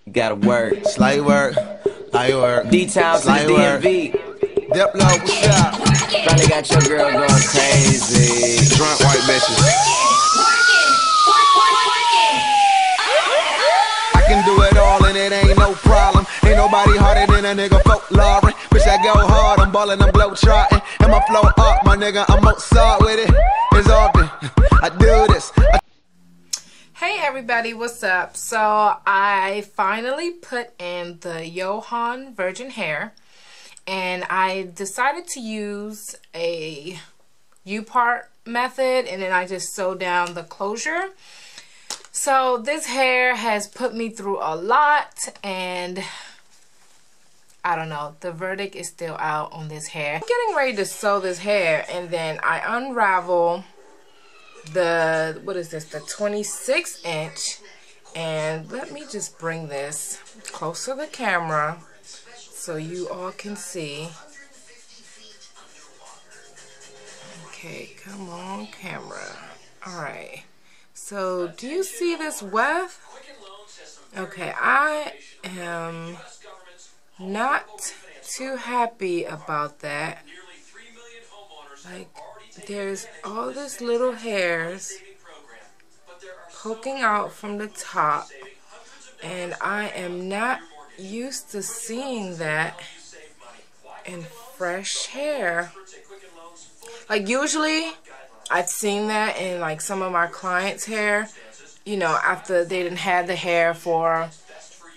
You gotta work. Slight work, light work, D-Town to the slight work. DMV. Diplo, what's up? Finally got your girl going crazy. Drunk white bitches. I can do it all and it ain't no problem. Ain't nobody harder than a nigga folklore. Bitch, I go hard, I'm ballin', I'm blow trotting. And my flow up, my nigga, I'm Mozart with it. It's often, I do this. Hey everybody, what's up? So I finally put in the Johann Virgin Hair, and I decided to use a U-part method, and then I just sewed down the closure. So this hair has put me through a lot, and I don't know, the verdict is still out on this hair. I'm getting ready to sew this hair, and then I unravel the, what is this, the 26 inch, and let me just bring this closer to the camera so you all can see. Okay, come on camera. Alright, so do you see this weft? Okay, I am not too happy about that. Like, there's all this little hairs poking out from the top, and I am not used to seeing that in fresh hair. Like, usually I've seen that in like some of my clients' hair, you know, after they didn't have the hair for,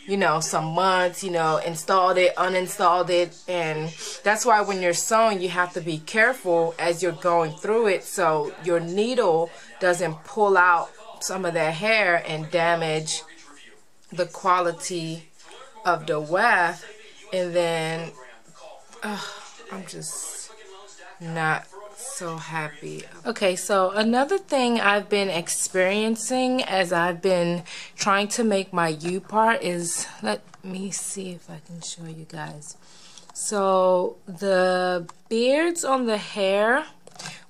you know, some months, you know, installed it, uninstalled it. And that's why when you're sewing, you have to be careful as you're going through it so your needle doesn't pull out some of that hair and damage the quality of the weft. And then I'm just not so happy. Okay, so another thing I've been experiencing as I've been trying to make my U-part is, let me see if I can show you guys. So the beards on the hair,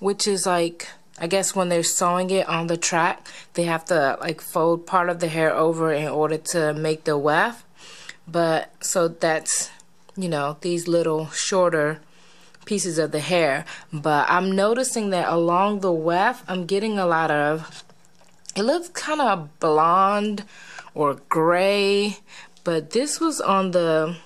which is like, I guess when they're sewing it on the track, they have to like fold part of the hair over in order to make the weft. But so that's, you know, these little shorter pieces of the hair. But I'm noticing that along the weft, I'm getting a lot of, it looks kind of blonde or gray, but this was on the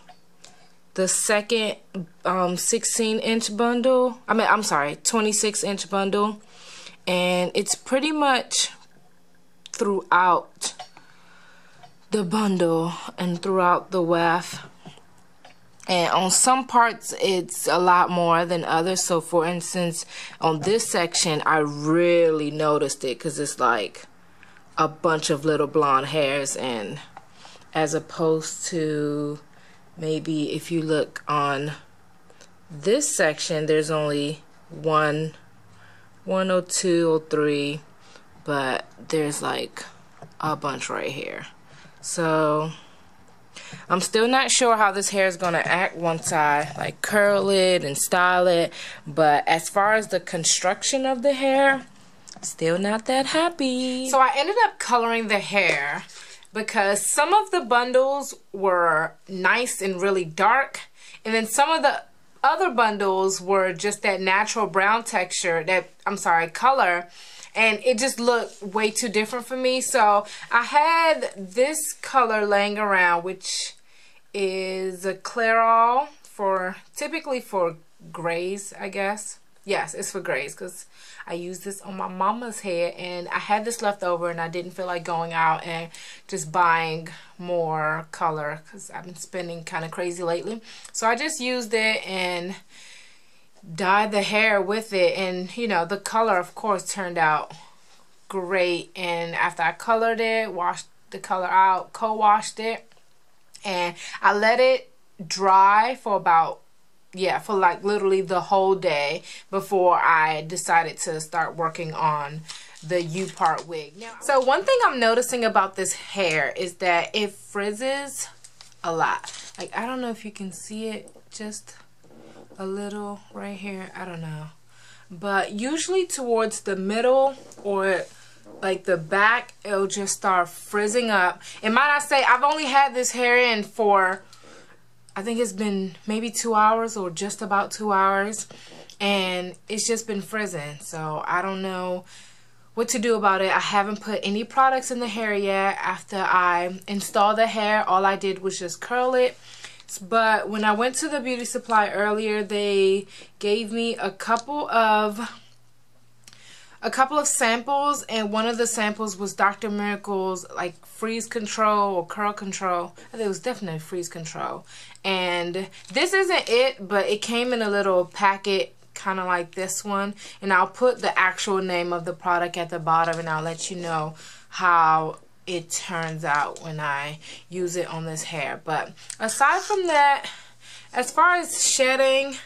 second 16-inch bundle. I'm sorry, 26-inch bundle, and it's pretty much throughout the bundle and throughout the weft. And on some parts, it's a lot more than others. So, for instance, on this section, I really noticed it because it's like a bunch of little blonde hairs. And as opposed to maybe if you look on this section, there's only one or two or three, but there's like a bunch right here. So I'm still not sure how this hair is going to act once I like curl it and style it, but as far as the construction of the hair, still not that happy. So I ended up coloring the hair because some of the bundles were nice and really dark, and then some of the other bundles were just that natural brown texture, that, I'm sorry, color, and it just looked way too different for me. So I had this color laying around, which is a Clairol, for typically for grays, I guess. Yes, it's for grays because I used this on my mama's hair, and I had this left over, and I didn't feel like going out and just buying more color because I've been spending kind of crazy lately. So I just used it and dyed the hair with it, and you know, the color of course turned out great. And after I colored it, washed the color out, co-washed it, and I let it dry for about, yeah, for like literally the whole day before I decided to start working on the U-part wig. Now, so one thing I'm noticing about this hair is that it frizzes a lot. Like, I don't know if you can see it, just a little right here, I don't know, but usually towards the middle or like the back, it'll just start frizzing up. And might I say, I've only had this hair in for, I think it's been maybe 2 hours or just about 2 hours. And it's just been frizzing. So I don't know what to do about it. I haven't put any products in the hair yet. After I installed the hair, all I did was just curl it. But when I went to the beauty supply earlier, they gave me a couple of samples, and one of the samples was Dr. Miracle's like freeze control or curl control. I think it was definitely freeze control. And this isn't it, but it came in a little packet kind of like this one, and I'll put the actual name of the product at the bottom, and I'll let you know how it turns out when I use it on this hair. But aside from that, as far as shedding,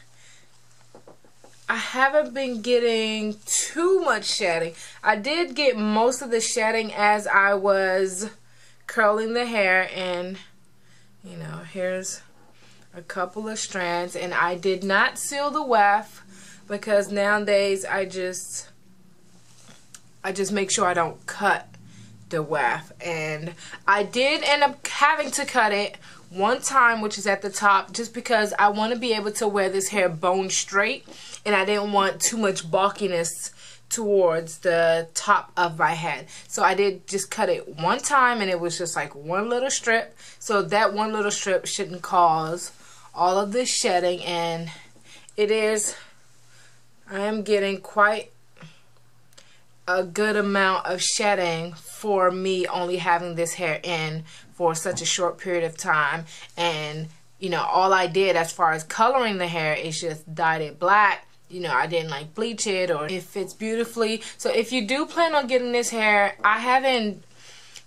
I haven't been getting too much shedding. I did get most of the shedding as I was curling the hair, and you know, here's a couple of strands, and I did not seal the weft because nowadays I just make sure I don't cut the weft. And I did end up having to cut it one time, which is at the top, just because I want to be able to wear this hair bone straight, and I didn't want too much bulkiness towards the top of my head. So I did just cut it one time, and it was just like one little strip. So that one little strip shouldn't cause all of this shedding, and it is, I am getting quite a good amount of shedding for me only having this hair in for such a short period of time. And you know, all I did as far as coloring the hair is just dyed it black. You know, I didn't like bleach it, or it fits beautifully. So if you do plan on getting this hair, I have in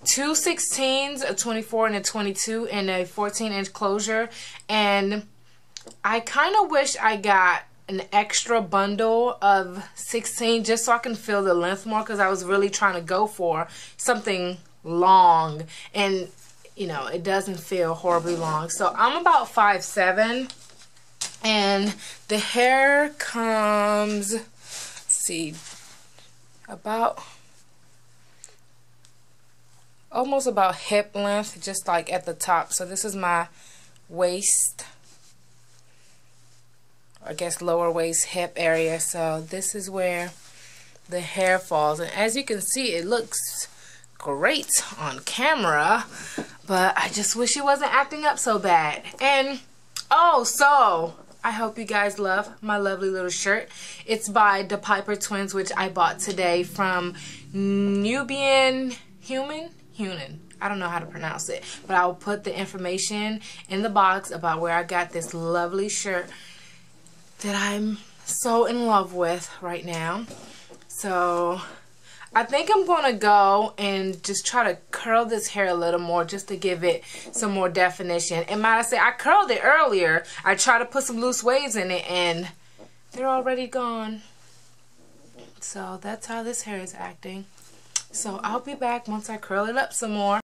2 16s, a 24 and a 22, and a 14-inch closure. And I kind of wish I got an extra bundle of 16 just so I can feel the length more, because I was really trying to go for something long, and you know, it doesn't feel horribly long. So I'm about 5'7", and the hair comes, let's see, about almost about hip length, just like at the top. So this is my waist, I guess lower waist hip area. So this is where the hair falls, and as you can see, it looks great on camera, but I just wish it wasn't acting up so bad. And oh, so I hope you guys love my lovely little shirt. It's by the Piper Twins, which I bought today from Nubian Human. I don't know how to pronounce it, but I will put the information in the box about where I got this lovely shirt that I'm so in love with right now. So I think I'm going to go and just try to curl this hair a little more just to give it some more definition. And might I say, I curled it earlier. I tried to put some loose waves in it, and they're already gone. So that's how this hair is acting. So I'll be back once I curl it up some more.